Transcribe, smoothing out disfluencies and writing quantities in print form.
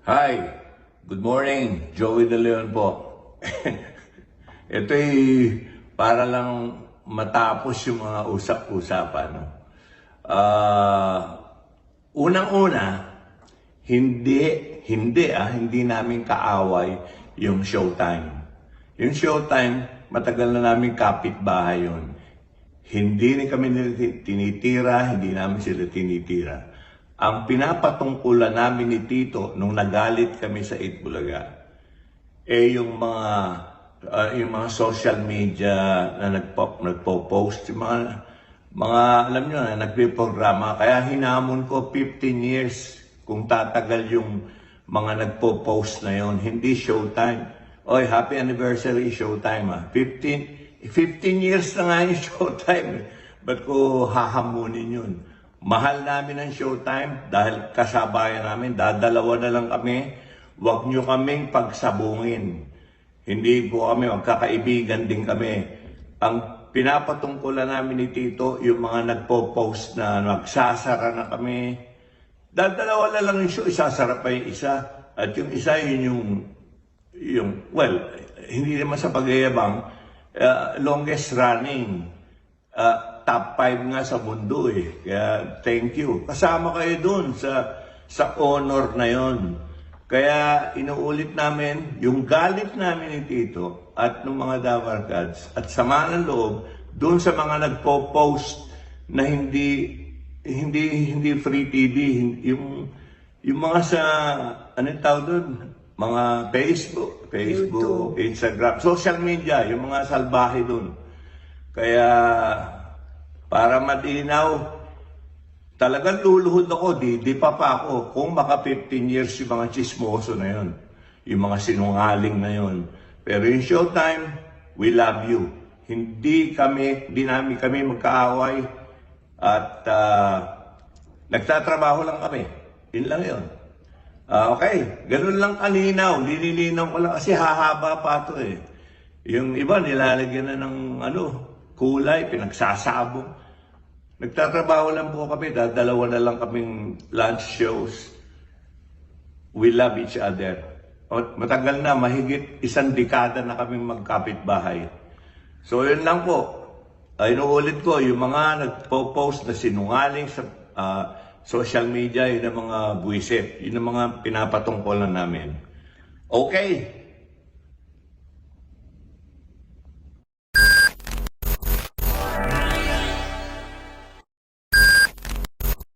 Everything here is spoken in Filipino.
Hi, good morning. Joey De Leon po. Ito'y para lang matapos yung mga usap-usapan. No? Unang-una, hindi namin kaaway yung Showtime. Yung Showtime, matagal na namin kapitbahay yun. Hindi rin kami tinitira, hindi namin sila tinitira. Ang pinapatungkulan namin ni Tito nung nagalit kami sa Itbulaga, yung mga social media na nagpo-post, yung mga alam nyo na nagpiprograma. Kaya hinamon ko 15 years kung tatagal yung mga nagpo-post na yon, hindi Showtime. Oy, happy anniversary Showtime 15 years na nga yung Showtime. Ba't ko hahamunin yun? Mahal namin ang Showtime dahil kasabayan namin, dadalawa na lang kami. Huwag nyo kaming pagsabungin. Hindi po kami, magkakaibigan din kami. Ang pinapatungkulan namin ni Tito, yung mga nagpo-post na magsasara na kami. Dadalawa na lang yung show, isasara pa yung isa. At yung isa, yun well, hindi naman sa pagyayabang, longest running. Top 5 nga sa mundo eh. Kaya thank you. Kasama kayo dun sa honor na yon. Kaya inuulit namin yung galit namin ni Tito at ng mga Damarcads at sama ng loob dun sa mga nagpo-post na hindi free TV, yung mga sa tawag doon, mga Facebook, YouTube, Instagram, social media, yung mga salbahe dun. Kaya para matinaw, talagang luluhod ako, di pa ako. Kung maka 15 years yung mga chismoso na yun, yung mga sinungaling na yun. Pero yung Showtime, we love you. Hindi namin kami magkaaway at nagtatrabaho lang kami. Yun lang yun. Okay, ganun lang kalinaw. Lilinaw ko lang kasi hahaba pa ito eh. Yung iba nilalagyan na ng kulay, pinagsasabong. Nagtatrabaho lang po kami, dalawa na lang kaming lunch shows. We love each other. Matagal na, mahigit 1 dekada na kaming magkapitbahay. So yun lang po. Inuulit ko, yung mga nagpo-post na sinungaling sa social media, yun ang mga buwisit. Yun ang mga pinapatungkulan namin. Okay.